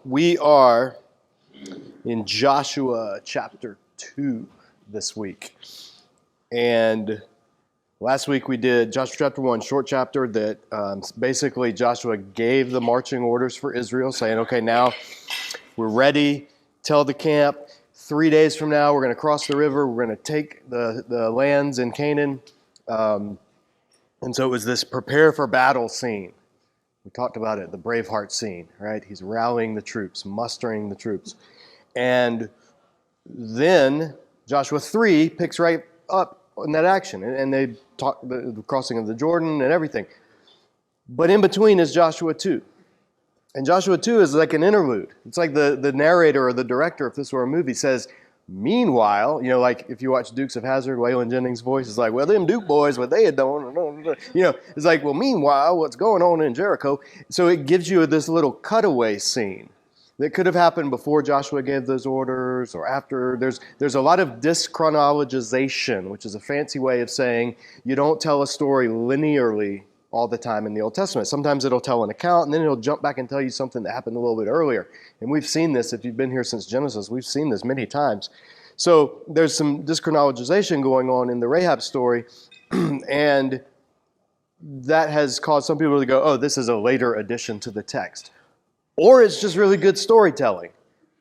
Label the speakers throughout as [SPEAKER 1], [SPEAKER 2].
[SPEAKER 1] We are in Joshua chapter 2 this week. And last week we did Joshua chapter 1, short chapter that basically Joshua gave the marching orders for Israel, saying, okay, now we're ready, tell the camp, 3 days from now we're going to cross the river, we're going to take the lands in Canaan. And so it was this prepare for battle scene. We talked about it, the Braveheart scene, right? He's rallying the troops, mustering the troops. And then Joshua 3 picks right up in that action. And they talk the crossing of the Jordan and everything. But in between is Joshua 2. And Joshua 2 is like an interlude. It's like the narrator or the director, if this were a movie, says, meanwhile, like if you watch Dukes of Hazzard, Waylon Jennings' voice is like, well, them Duke boys, what they had done, it's like, well, meanwhile, what's going on in Jericho? So it gives you this little cutaway scene that could have happened before Joshua gave those orders or after. There's a lot of dischronologization, which is a fancy way of saying you don't tell a story linearly all the time in the Old Testament. Sometimes it'll tell an account, and then it'll jump back and tell you something that happened a little bit earlier. And we've seen this, if you've been here since Genesis, we've seen this many times. So there's some dischronologization going on in the Rahab story, and that has caused some people to go, oh, this is a later addition to the text. Or it's just really good storytelling.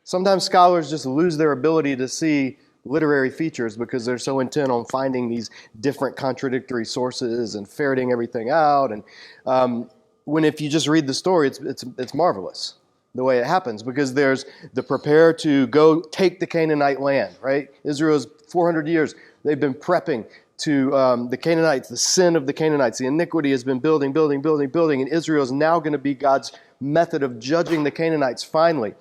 [SPEAKER 1] Sometimes scholars just lose their ability to see literary features because they're so intent on finding these different contradictory sources and ferreting everything out. And when if you just read the story, it's marvelous the way it happens, because there's the prepare to go take the Canaanite land, right? Israel's 400 years, they've been prepping to the Canaanites, the sin of the Canaanites. The iniquity has been building, and Israel is now going to be God's method of judging the Canaanites finally,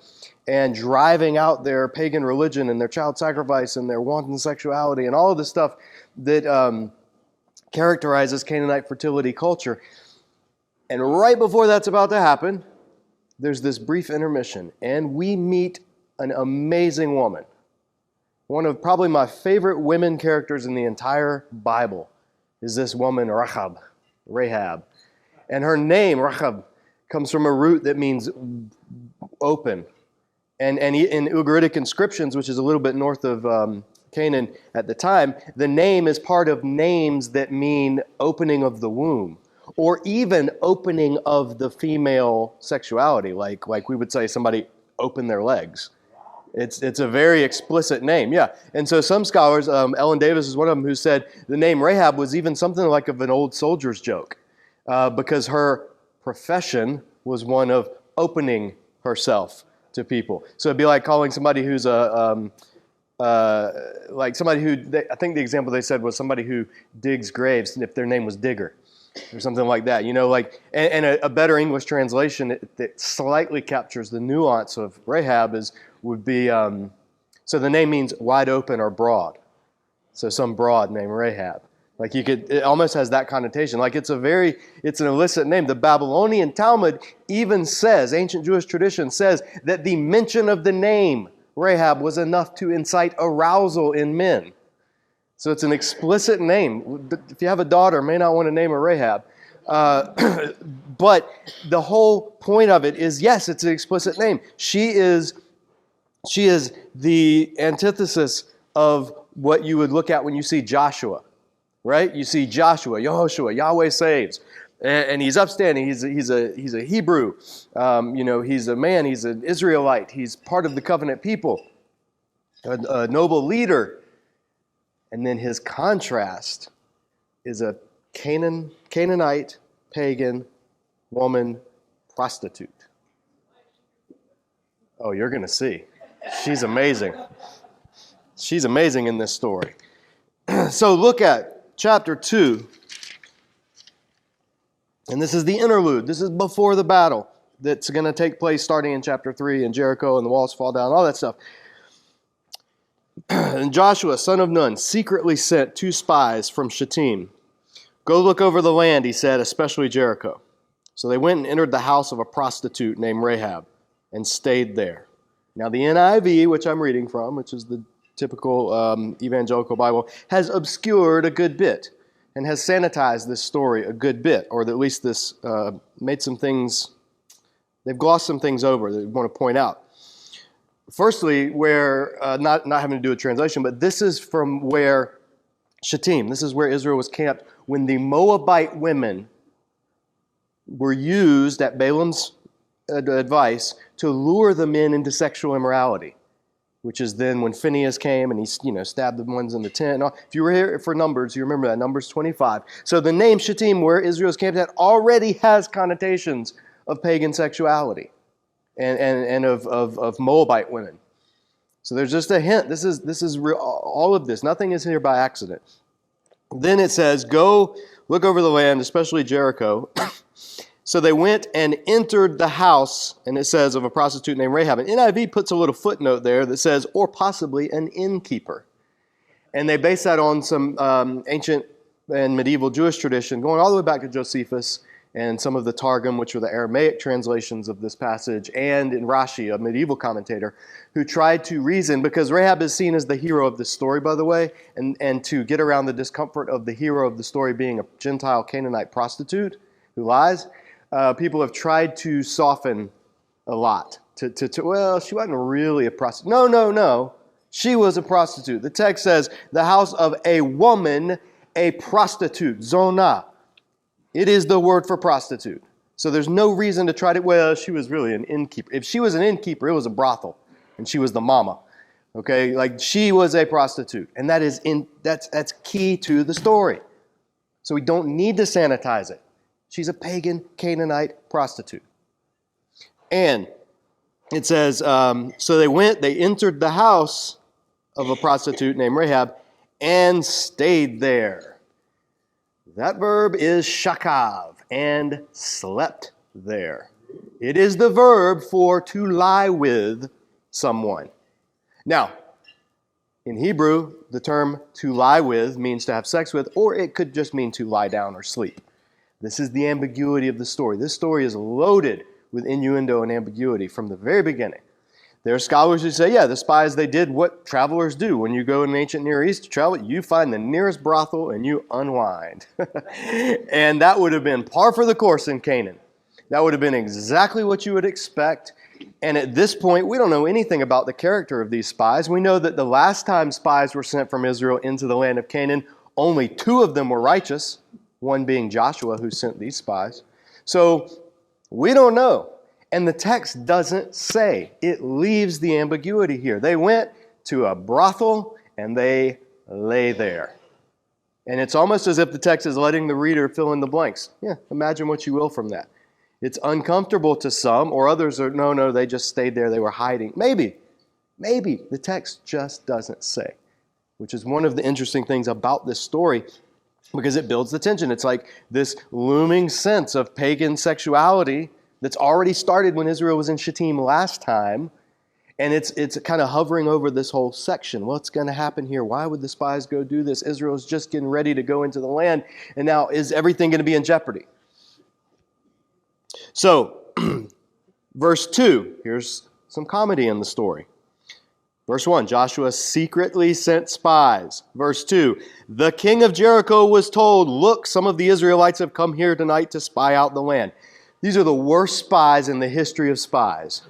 [SPEAKER 1] and driving out their pagan religion and their child sacrifice and their wanton sexuality and all of the stuff that characterizes Canaanite fertility culture. And right before that's about to happen, there's this brief intermission, and we meet an amazing woman. One of probably my favorite women characters in the entire Bible is this woman, Rahab. And her name, Rahab, comes from a root that means open. And in Ugaritic inscriptions, which is a little bit north of Canaan at the time, the name is part of names that mean opening of the womb, or even opening of the female sexuality, like we would say somebody opened their legs. It's a very explicit name, yeah. And so some scholars, Ellen Davis is one of them, who said the name Rahab was even something like of an old soldier's joke, because her profession was one of opening herself to people. So it'd be like calling somebody who's like somebody who, I think the example they said was somebody who digs graves, if their name was Digger, or something like that. And a better English translation that slightly captures the nuance of Rahab would be, so the name means wide open or broad. So some broad named Rahab. Like it almost has that connotation. Like it's an illicit name. The Babylonian Talmud even says, ancient Jewish tradition says, that the mention of the name Rahab was enough to incite arousal in men. So it's an explicit name. If you have a daughter, may not want to name her Rahab. But the whole point of it is, yes, it's an explicit name. She is the antithesis of what you would look at when you see Joshua. Right? You see Joshua, Yehoshua, Yahweh saves, and he's upstanding. He's a Hebrew. He's a man. He's an Israelite. He's part of the covenant people, a noble leader. And then his contrast is a Canaanite, pagan woman, prostitute. Oh, you're going to see. She's amazing. She's amazing in this story. So look at Chapter 2, and this is the interlude. This is before the battle that's going to take place starting in chapter 3, and Jericho and the walls fall down, all that stuff. And Joshua, son of Nun, secretly sent 2 spies from Shittim. Go look over the land, he said, especially Jericho. So they went and entered the house of a prostitute named Rahab and stayed there. Now the NIV, which I'm reading from, which is the typical evangelical Bible, has obscured a good bit and has sanitized this story a good bit, or at least this made some things They've glossed some things over that we want to point out. Firstly, where, not having to do with translation, but this is from where Shittim, this is where Israel was camped when the Moabite women were used at Balaam's advice to lure the men into sexual immorality, which is then when Phinehas came and he stabbed the ones in the tent. If you were here for Numbers, you remember that, Numbers 25. So the name Shittim, where Israel's camped at, already has connotations of pagan sexuality and of Moabite women. So there's just a hint. This is real, all of this. Nothing is here by accident. Then it says, go look over the land, especially Jericho. So they went and entered the house, and it says, of a prostitute named Rahab. And NIV puts a little footnote there that says, or possibly an innkeeper. And they base that on some ancient and medieval Jewish tradition, going all the way back to Josephus and some of the Targum, which are the Aramaic translations of this passage, and in Rashi, a medieval commentator, who tried to reason, because Rahab is seen as the hero of this story, by the way, and to get around the discomfort of the hero of the story being a Gentile Canaanite prostitute who lies. People have tried to soften a lot. Well, she wasn't really a prostitute. No. She was a prostitute. The text says, the house of a woman, a prostitute, zonah. It is the word for prostitute. So there's no reason to try to, well, she was really an innkeeper. If she was an innkeeper, it was a brothel, and she was the mama. Okay, like she was a prostitute. And that's key to the story. So we don't need to sanitize it. She's a pagan Canaanite prostitute. And it says, so they entered the house of a prostitute named Rahab and stayed there. That verb is shakav, and slept there. It is the verb for to lie with someone. Now, in Hebrew, the term to lie with means to have sex with, or it could just mean to lie down or sleep. This is the ambiguity of the story. This story is loaded with innuendo and ambiguity from the very beginning. There are scholars who say, yeah, the spies, they did what travelers do. When you go in the ancient Near East to travel, you find the nearest brothel and you unwind. And that would have been par for the course in Canaan. That would have been exactly what you would expect. And at this point, we don't know anything about the character of these spies. We know that the last time spies were sent from Israel into the land of Canaan, only 2 of them were righteous, one being Joshua, who sent these spies. So we don't know. And the text doesn't say. It leaves the ambiguity here. They went to a brothel and they lay there. And it's almost as if the text is letting the reader fill in the blanks. Yeah, imagine what you will from that. It's uncomfortable to some, or others are, no, they just stayed there, they were hiding. Maybe. The text just doesn't say, which is one of the interesting things about this story, because it builds the tension. It's like this looming sense of pagan sexuality that's already started when Israel was in Shittim last time, and it's kind of hovering over this whole section. What's going to happen here? Why would the spies go do this? Israel's just getting ready to go into the land, and now is everything going to be in jeopardy? So, verse 2, here's some comedy in the story. Verse 1, Joshua secretly sent spies. Verse 2, the king of Jericho was told, look, some of the Israelites have come here tonight to spy out the land. These are the worst spies in the history of spies.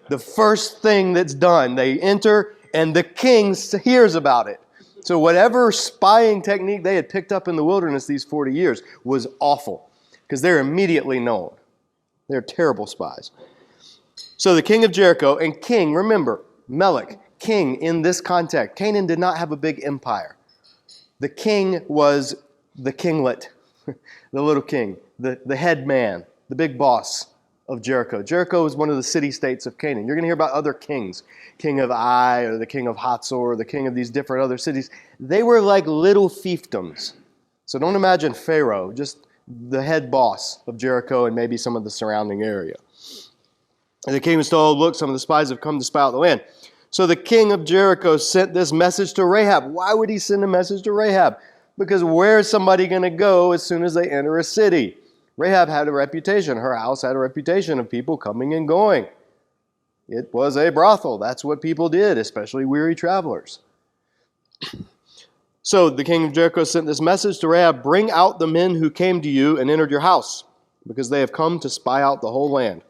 [SPEAKER 1] The first thing that's done, they enter and the king hears about it. So whatever spying technique they had picked up in the wilderness these 40 years was awful, because they're immediately known. They're terrible spies. So the king of Jericho, and king, remember, Melech, king in this context. Canaan did not have a big empire. The king was the kinglet, the little king, the head man, the big boss of Jericho. Jericho is one of the city-states of Canaan. You're going to hear about other kings, king of Ai, or the king of Hatzor, or the king of these different other cities. They were like little fiefdoms. So don't imagine Pharaoh, just the head boss of Jericho and maybe some of the surrounding area. And the king was told, look, some of the spies have come to spy out the land. So the king of Jericho sent this message to Rahab. Why would he send a message to Rahab? Because where is somebody going to go as soon as they enter a city? Rahab had a reputation. Her house had a reputation of people coming and going. It was a brothel. That's what people did, especially weary travelers. So the king of Jericho sent this message to Rahab, bring out the men who came to you and entered your house, because they have come to spy out the whole land.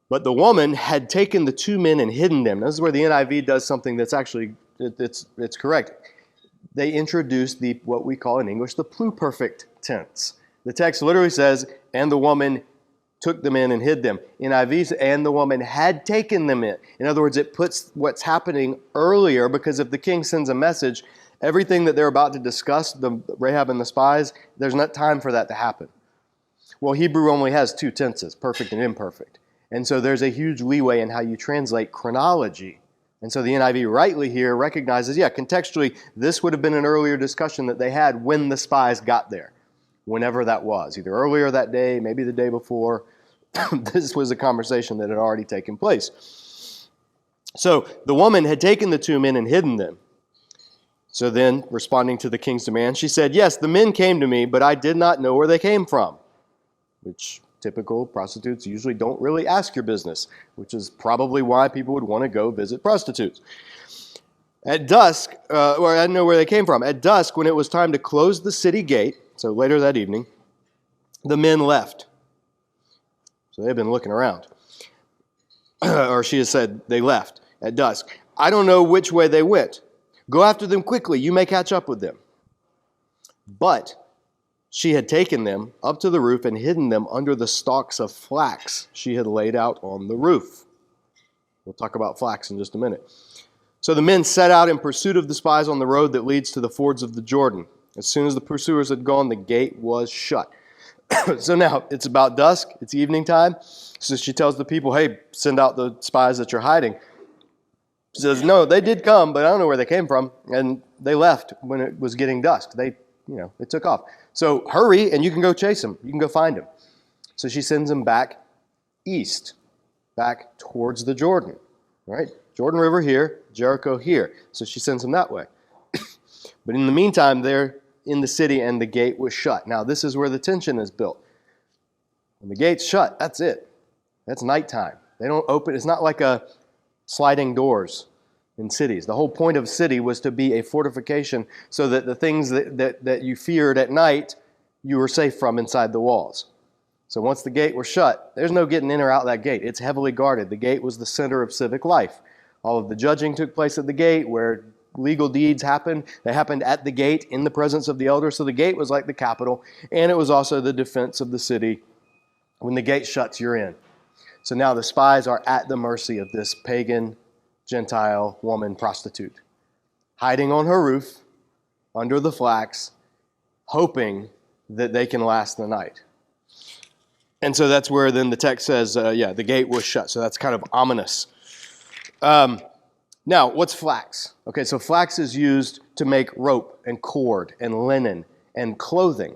[SPEAKER 1] But the woman had taken the two men and hidden them. This is where the NIV does something that's actually, it's correct. They introduced what we call in English the pluperfect tense. The text literally says, and the woman took them in and hid them. NIV, and the woman had taken them in. In other words, it puts what's happening earlier, because if the king sends a message, everything that they're about to discuss, the Rahab and the spies, there's not time for that to happen. Well, Hebrew only has two tenses, perfect and imperfect. And so there's a huge leeway in how you translate chronology. And so the NIV rightly here recognizes, contextually, this would have been an earlier discussion that they had when the spies got there, whenever that was, either earlier that day, maybe the day before. This was a conversation that had already taken place. So the woman had taken the two men and hidden them. So then, responding to the king's demand, she said, yes, the men came to me, but I did not know where they came from. Which typical prostitutes usually don't really ask your business, which is probably why people would want to go visit prostitutes. At dusk, or I didn't know where they came from. At dusk, when it was time to close the city gate, so later that evening, the men left. So they've been looking around. Or she has said they left at dusk. I don't know which way they went. Go after them quickly. You may catch up with them. But she had taken them up to the roof and hidden them under the stalks of flax she had laid out on the roof. We'll talk about flax in just a minute. So the men set out in pursuit of the spies on the road that leads to the fords of the Jordan. As soon as the pursuers had gone, the gate was shut. So now it's about dusk. It's evening time. So she tells the people, hey, send out the spies that you're hiding. She says, no, they did come, but I don't know where they came from. And they left when it was getting dusk. They took off. So hurry, and you can go chase them. You can go find them. So she sends them back east, back towards the Jordan. Right? Jordan River here, Jericho here. So she sends them that way. But in the meantime, they're in the city, and the gate was shut. Now, this is where the tension is built. When the gate's shut, that's it. That's nighttime. They don't open. It's not like a sliding doors in cities. The whole point of a city was to be a fortification so that the things that you feared at night, you were safe from inside the walls. So once the gate was shut, there's no getting in or out that gate. It's heavily guarded. The gate was the center of civic life. All of the judging took place at the gate, where legal deeds happened. They happened at the gate in the presence of the elders. So the gate was like the capital, and it was also the defense of the city. When the gate shuts, you're in. So now the spies are at the mercy of this pagan, Gentile woman prostitute, hiding on her roof, under the flax, hoping that they can last the night. And so that's where then the text says, the gate was shut. So that's kind of ominous. Now, what's flax? Okay, so flax is used to make rope and cord and linen and clothing.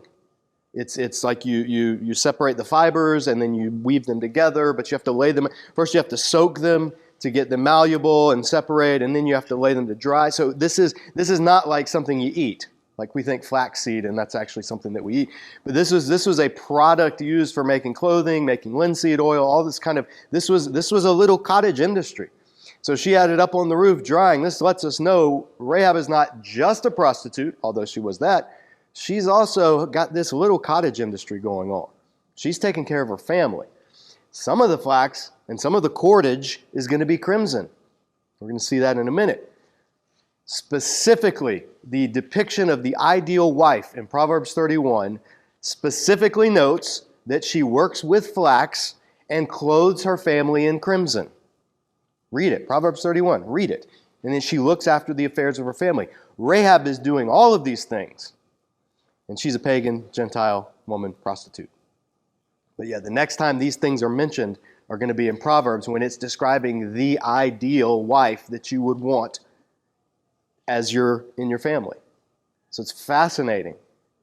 [SPEAKER 1] It's like you separate the fibers and then you weave them together, but you have to lay them. First, you have to soak them to get them malleable and separate, and then you have to lay them to dry. So this is not like something you eat. Like we think flaxseed, and that's actually something that we eat. But this was a product used for making clothing, making linseed oil, all this kind of. This was a little cottage industry. So she had it up on the roof drying. This lets us know Rahab is not just a prostitute, although she was that. She's also got this little cottage industry going on. She's taking care of her family. Some of the flax and some of the cordage is going to be crimson. We're going to see that in a minute. Specifically, the depiction of the ideal wife in Proverbs 31 specifically notes that she works with flax and clothes her family in crimson. Read it, Proverbs 31, read it. And then she looks after the affairs of her family. Rahab is doing all of these things. And she's a pagan, Gentile woman prostitute. But the next time these things are mentioned are going to be in Proverbs when it's describing the ideal wife that you would want as you're in your family. So it's fascinating.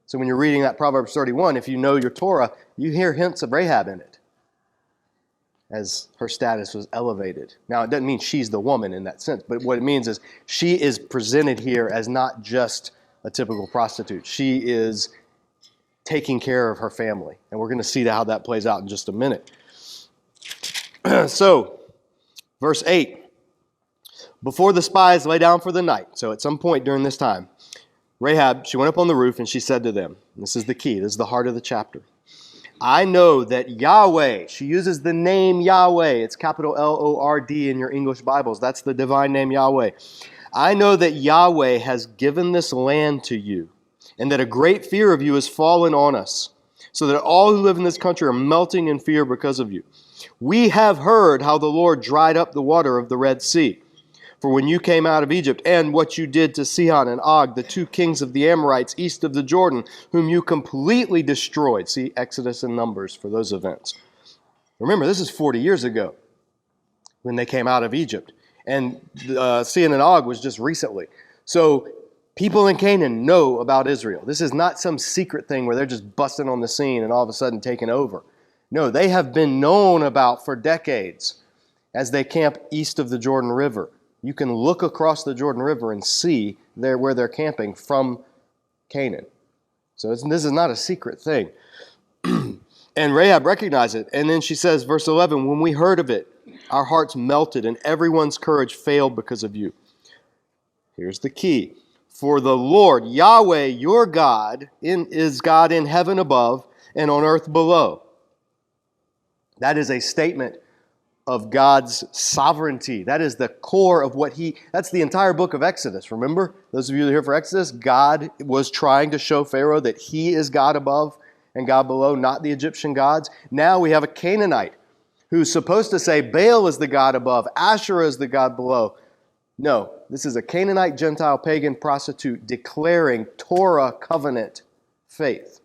[SPEAKER 1] So when you're reading that Proverbs 31, if you know your Torah, you hear hints of Rahab in it as her status was elevated. Now, it doesn't mean she's the woman in that sense, but what it means is she is presented here as not just a typical prostitute. She is taking care of her family. And we're going to see how that plays out in just a minute. So, verse 8. Before the spies lay down for the night, so at some point during this time, Rahab, she went up on the roof and she said to them, this is the key, this is the heart of the chapter. I know that Yahweh, she uses the name Yahweh. It's capital Lord in your English Bibles. That's the divine name Yahweh. I know that Yahweh has given this land to you, and that a great fear of you has fallen on us, so that all who live in this country are melting in fear because of you. We have heard how the Lord dried up the water of the Red Sea. For when you came out of Egypt, and what you did to Sihon and Og, the two kings of the Amorites east of the Jordan, whom you completely destroyed. See Exodus and Numbers for those events. Remember, this is 40 years ago when they came out of Egypt. And Sihon and Og was just recently. So people in Canaan know about Israel. This is not some secret thing where they're just busting on the scene and all of a sudden taking over. No, they have been known about for decades as they camp east of the Jordan River. You can look across the Jordan River and see where they're camping from Canaan. So this is not a secret thing. And Rahab recognized it. And then she says, verse 11, when we heard of it, our hearts melted and everyone's courage failed because of you. Here's the key. For the Lord, Yahweh, your God, is God in heaven above and on earth below. That is a statement of God's sovereignty. That is the core of that's the entire book of Exodus. Remember, those of you that are here for Exodus, God was trying to show Pharaoh that he is God above and God below, not the Egyptian gods. Now we have a Canaanite who's supposed to say Baal is the God above, Asherah is the God below. No, this is a Canaanite, Gentile, pagan prostitute declaring Torah covenant faith.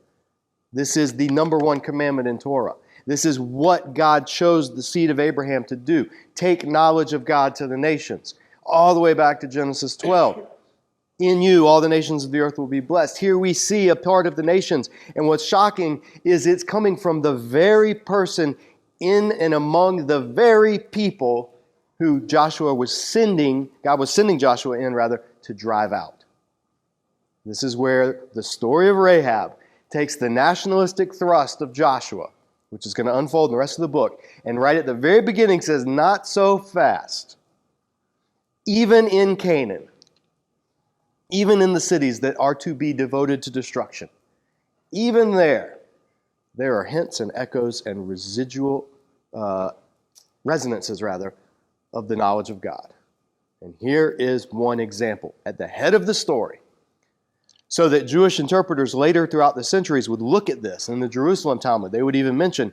[SPEAKER 1] This is the number one commandment in Torah. This is what God chose the seed of Abraham to do. Take knowledge of God to the nations. All the way back to Genesis 12. In you, all the nations of the earth will be blessed. Here we see a part of the nations. And what's shocking is it's coming from the very person in and among the very people who God was sending Joshua in, to drive out. This is where the story of Rahab takes the nationalistic thrust of Joshua, which is going to unfold in the rest of the book, and right at the very beginning says, not so fast. Even in Canaan, even in the cities that are to be devoted to destruction, even there are hints and echoes and residual resonances, of the knowledge of God. And here is one example at the head of the story, so that Jewish interpreters later throughout the centuries would look at this. In the Jerusalem Talmud, they would even mention,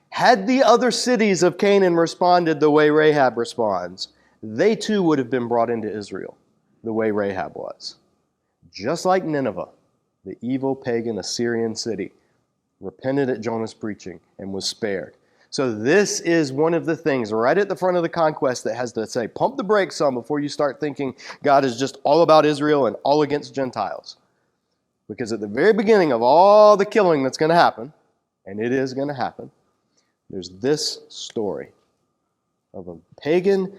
[SPEAKER 1] had the other cities of Canaan responded the way Rahab responds, they too would have been brought into Israel the way Rahab was. Just like Nineveh, the evil pagan Assyrian city, repented at Jonah's preaching and was spared. So this is one of the things right at the front of the conquest that has to say, pump the brakes some before you start thinking God is just all about Israel and all against Gentiles. Because at the very beginning of all the killing that's going to happen, and it is going to happen, there's this story of a pagan,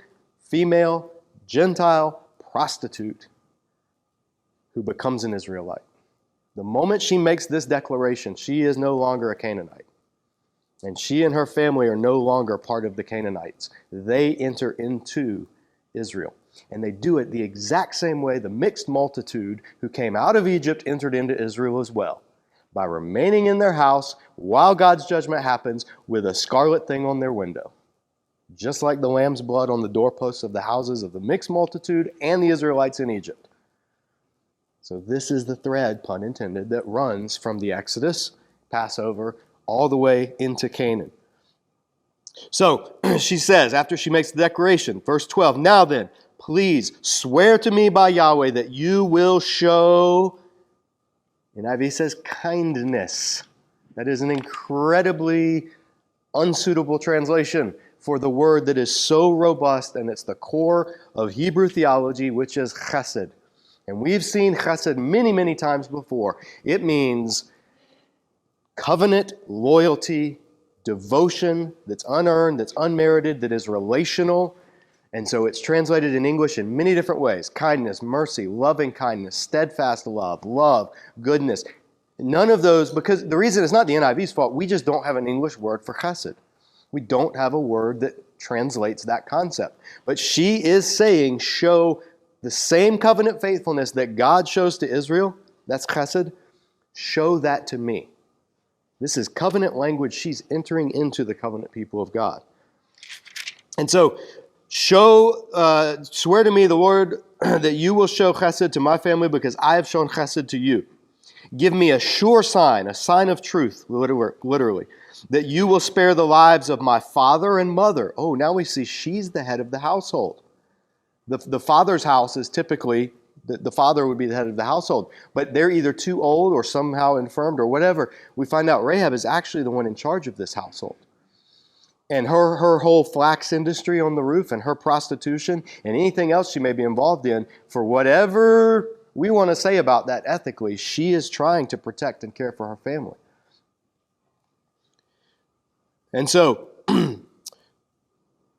[SPEAKER 1] female, Gentile prostitute who becomes an Israelite. The moment she makes this declaration, she is no longer a Canaanite. And she and her family are no longer part of the Canaanites. They enter into Israel. And they do it the exact same way the mixed multitude who came out of Egypt entered into Israel as well, by remaining in their house while God's judgment happens with a scarlet thing on their window. Just like the lamb's blood on the doorposts of the houses of the mixed multitude and the Israelites in Egypt. So this is the thread, pun intended, that runs from the Exodus, Passover, all the way into Canaan. So she says, after she makes the declaration, verse 12, now then, please swear to me by Yahweh that you will show, NIV says, kindness. That is an incredibly unsuitable translation for the word that is so robust, and it's the core of Hebrew theology, which is chesed. And we've seen chesed many, many times before. It means covenant, loyalty, devotion that's unearned, that's unmerited, that is relational. And so it's translated in English in many different ways. Kindness, mercy, loving kindness, steadfast love, goodness. None of those, because the reason it's not the NIV's fault, we just don't have an English word for chesed. We don't have a word that translates that concept. But she is saying, show the same covenant faithfulness that God shows to Israel, that's chesed, show that to me. This is covenant language. She's entering into the covenant people of God. And so, swear to me, the Lord, that you will show chesed to my family because I have shown chesed to you. Give me a sure sign, a sign of truth, literally, that you will spare the lives of my father and mother. Oh, now we see she's the head of the household. The father's house is typically, the father would be the head of the household. But they're either too old or somehow infirmed or whatever. We find out Rahab is actually the one in charge of this household. And her whole flax industry on the roof and her prostitution and anything else she may be involved in, for whatever we want to say about that ethically, she is trying to protect and care for her family. And so,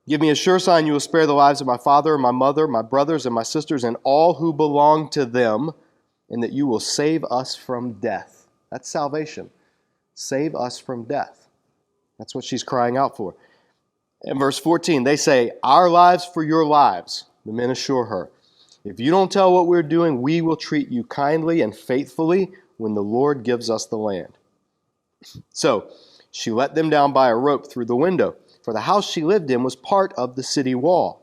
[SPEAKER 1] give me a sure sign you will spare the lives of my father and my mother, my brothers and my sisters, and all who belong to them, and that you will save us from death. That's salvation. Save us from death. That's what she's crying out for. In verse 14, they say, our lives for your lives. The men assure her, if you don't tell what we're doing, we will treat you kindly and faithfully when the Lord gives us the land. So she let them down by a rope through the window, for the house she lived in was part of the city wall.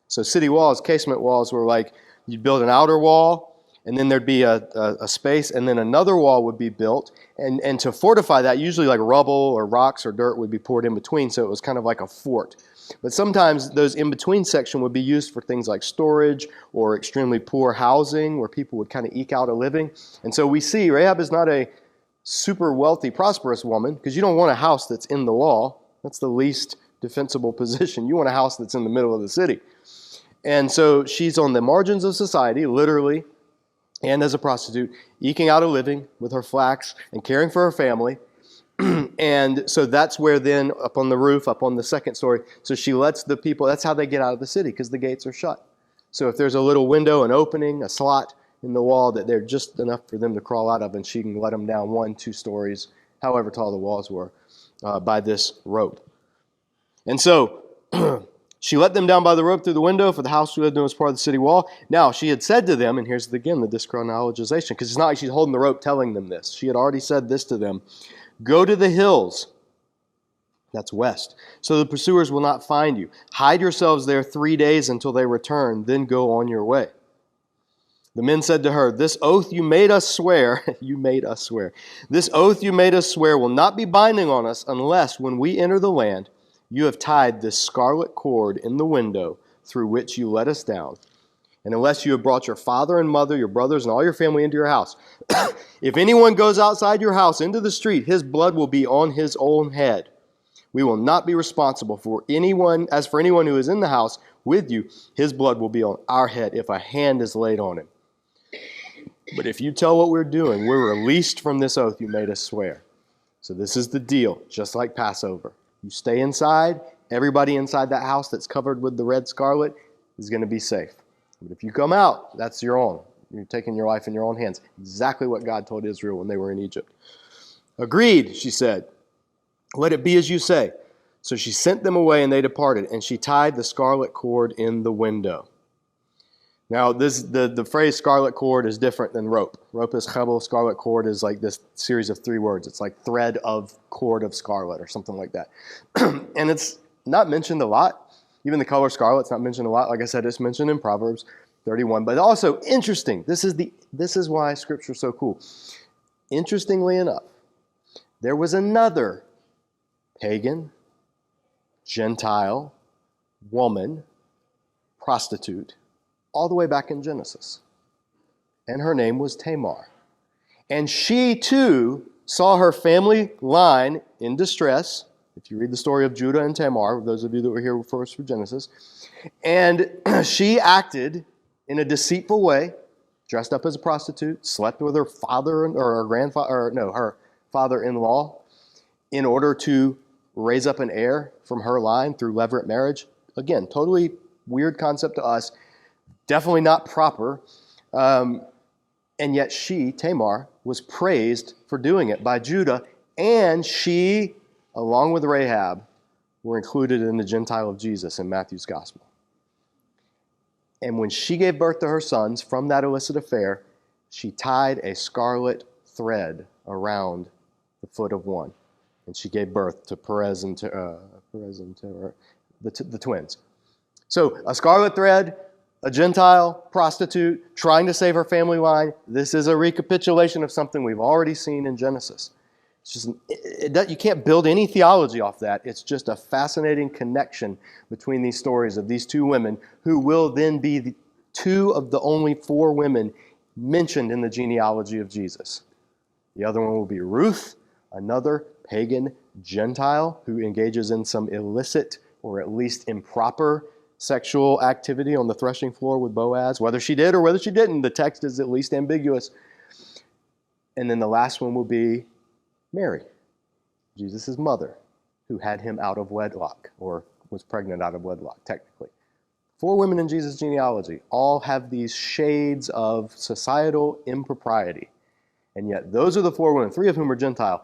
[SPEAKER 1] So city walls, casement walls, were like you'd build an outer wall, and then there'd be a space, and then another wall would be built. And to fortify that, usually like rubble or rocks or dirt would be poured in between, so it was kind of like a fort. But sometimes those in-between section would be used for things like storage or extremely poor housing where people would kind of eke out a living. And so we see Rahab is not a super wealthy, prosperous woman, because you don't want a house that's in the wall. That's the least defensible position. You want a house that's in the middle of the city. And so she's on the margins of society, literally, and as a prostitute, eking out a living with her flax and caring for her family. And so that's where then, up on the roof, up on the second story, so she lets the people, that's how they get out of the city, because the gates are shut. So if there's a little window, an opening, a slot in the wall that they're just enough for them to crawl out of, and she can let them down 1-2 stories, however tall the walls were, by this rope. And so she let them down by the rope through the window, for the house she lived in was part of the city wall. Now she had said to them, and here's again the dischronologization, because it's not like she's holding the rope telling them this. She had already said this to them. Go to the hills, that's west, so the pursuers will not find you. Hide yourselves there 3 days until they return, then go on your way. The men said to her, this oath you made us swear, this oath you made us swear will not be binding on us unless when we enter the land, you have tied this scarlet cord in the window through which you let us down, and unless you have brought your father and mother, your brothers, and all your family into your house. If anyone goes outside your house into the street, his blood will be on his own head. We will not be responsible for anyone. As for anyone who is in the house with you, his blood will be on our head if a hand is laid on him. But if you tell what we're doing, we're released from this oath you made us swear. So this is the deal, just like Passover. You stay inside, everybody inside that house that's covered with the red scarlet is going to be safe. But if you come out, that's your own. You're taking your life in your own hands. Exactly what God told Israel when they were in Egypt. Agreed, she said. Let it be as you say. So she sent them away and they departed, and she tied the scarlet cord in the window. Now, the phrase scarlet cord is different than rope. Rope is chebel, scarlet cord is like this series of 3 words. It's like thread of cord of scarlet or something like that. And it's not mentioned a lot. Even the color scarlet's not mentioned a lot. Like I said, it's mentioned in Proverbs 31. But also, interesting, this is why Scripture's so cool. Interestingly enough, there was another pagan, Gentile, woman, prostitute, all the way back in Genesis. And her name was Tamar. And she, too, saw her family line in distress. If you read the story of Judah and Tamar, those of you that were here first for Genesis, and she acted in a deceitful way, dressed up as a prostitute, slept with her father or her grandfather, or no, her father-in-law, in order to raise up an heir from her line through levirate marriage. Again, totally weird concept to us, definitely not proper. And yet she, Tamar, was praised for doing it by Judah, and she, along with Rahab, were included in the Gentile of Jesus in Matthew's gospel. And when she gave birth to her sons from that illicit affair, she tied a scarlet thread around the foot of one. And she gave birth to Perez and Terah, the twins. So a scarlet thread, a Gentile prostitute trying to save her family line. This is a recapitulation of something we've already seen in Genesis. It's just, you can't build any theology off that. It's just a fascinating connection between these stories of these two women who will then be two of the only four women mentioned in the genealogy of Jesus. The other one will be Ruth, another pagan Gentile who engages in some illicit or at least improper sexual activity on the threshing floor with Boaz. Whether she did or whether she didn't, the text is at least ambiguous. And then the last one will be Mary, Jesus' mother, who had him out of wedlock, or was pregnant out of wedlock, technically. Four women in Jesus' genealogy all have these shades of societal impropriety. And yet those are the four women, three of whom are Gentile,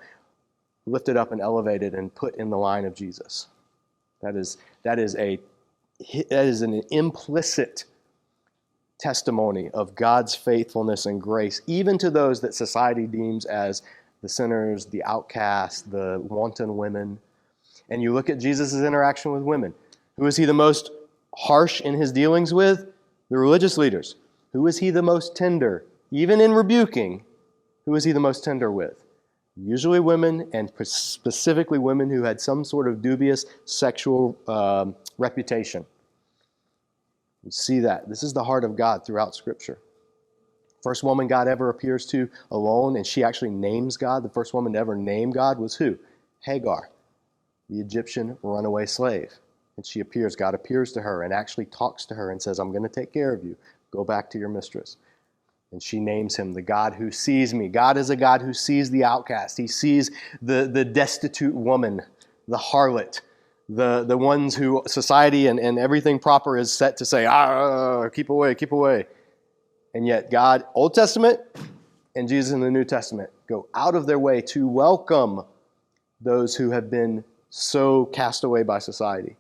[SPEAKER 1] lifted up and elevated and put in the line of Jesus. That is an implicit testimony of God's faithfulness and grace, even to those that society deems as the sinners, the outcasts, the wanton women. And you look at Jesus' interaction with women. Who is he the most harsh in his dealings with? The religious leaders. Who is he the most tender? Even in rebuking, who is he the most tender with? Usually women, and specifically women who had some sort of dubious sexual reputation. You see that. This is the heart of God throughout Scripture. First woman God ever appears to alone, and she actually names God. The first woman to ever name God was who? Hagar, the Egyptian runaway slave. And she appears, God appears to her and actually talks to her and says, I'm going to take care of you. Go back to your mistress. And she names him the God who sees me. God is a God who sees the outcast. He sees the destitute woman, the harlot, the ones who society and everything proper is set to say, keep away, keep away. And yet God, Old Testament and Jesus in the New Testament, go out of their way to welcome those who have been so cast away by society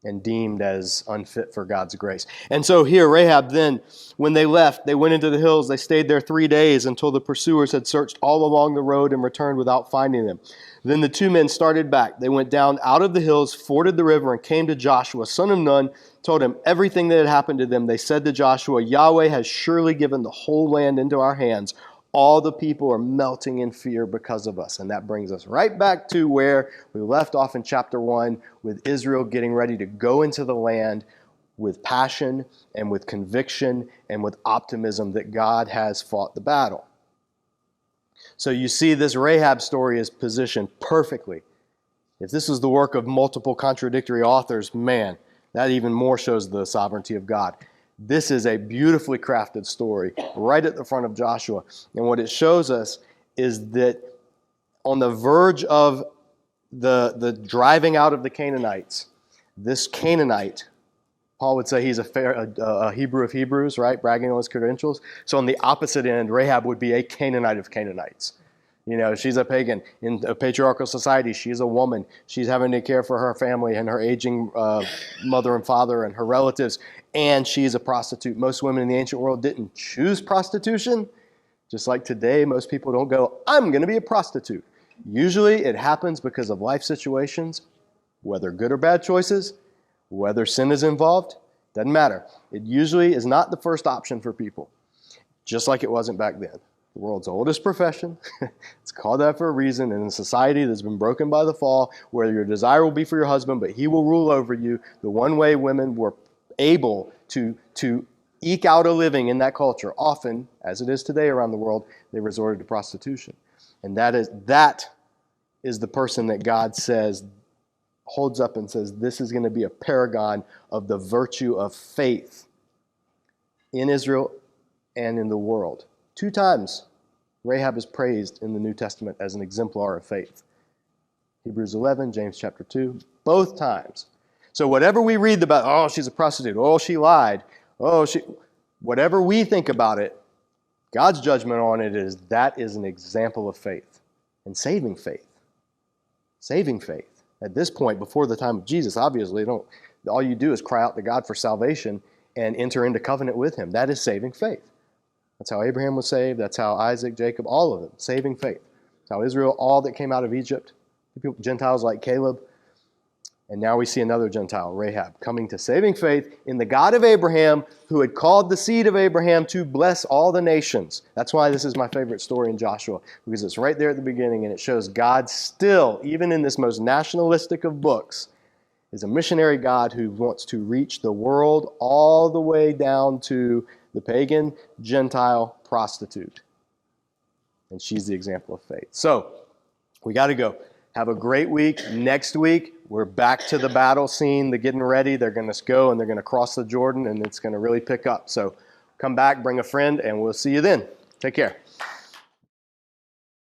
[SPEAKER 1] and deemed as unfit for God's grace. And so here, Rahab then, when they left, they went into the hills. They stayed there 3 days until the pursuers had searched all along the road and returned without finding them. Then the two men started back. They went down out of the hills, forded the river, and came to Joshua, son of Nun, told him everything that had happened to them. They said to Joshua, Yahweh has surely given the whole land into our hands. All the people are melting in fear because of us. And that brings us right back to where we left off in chapter 1 with Israel getting ready to go into the land with passion and with conviction and with optimism that God has fought the battle. So you see this Rahab story is positioned perfectly. If this was the work of multiple contradictory authors, man, that even more shows the sovereignty of God. This is a beautifully crafted story right at the front of Joshua. And what it shows us is that on the verge of the driving out of the Canaanites, this Canaanite, Paul would say he's a Hebrew of Hebrews, right? Bragging on his credentials. So on the opposite end, Rahab would be a Canaanite of Canaanites. You know, she's a pagan. In a patriarchal society, she's a woman. She's having to care for her family and her aging mother and father and her relatives. And she's a prostitute. Most women in the ancient world didn't choose prostitution. Just like today, most people don't go, I'm going to be a prostitute. Usually it happens because of life situations, whether good or bad choices, whether sin is involved, doesn't matter. It usually is not the first option for people, just like it wasn't back then. The world's oldest profession. It's called that for a reason. And in a society that's been broken by the fall, where your desire will be for your husband, but he will rule over you, the one way women were able to eke out a living in that culture, often, as it is today around the world, they resorted to prostitution. And that is the person that God says, holds up and says, this is going to be a paragon of the virtue of faith in Israel and in the world. 2 times, Rahab is praised in the New Testament as an exemplar of faith. Hebrews 11, James chapter 2, both times. So whatever we read about, oh, she's a prostitute, oh, she lied, whatever we think about it, God's judgment on it is that is an example of faith and saving faith. Saving faith. At this point, before the time of Jesus, obviously, all you do is cry out to God for salvation and enter into covenant with him. That is saving faith. That's how Abraham was saved. That's how Isaac, Jacob, all of them, saving faith. how Israel, all that came out of Egypt, Gentiles like Caleb. And now we see another Gentile, Rahab, coming to saving faith in the God of Abraham, who had called the seed of Abraham to bless all the nations. That's why this is my favorite story in Joshua, because it's right there at the beginning, and it shows God still, even in this most nationalistic of books, is a missionary God who wants to reach the world all the way down to the pagan Gentile prostitute. And she's the example of faith. So, we got to go. Have a great week. Next week, we're back to the battle scene. They're getting ready. They're going to go and they're going to cross the Jordan, and it's going to really pick up. So come back, bring a friend, and we'll see you then. Take care.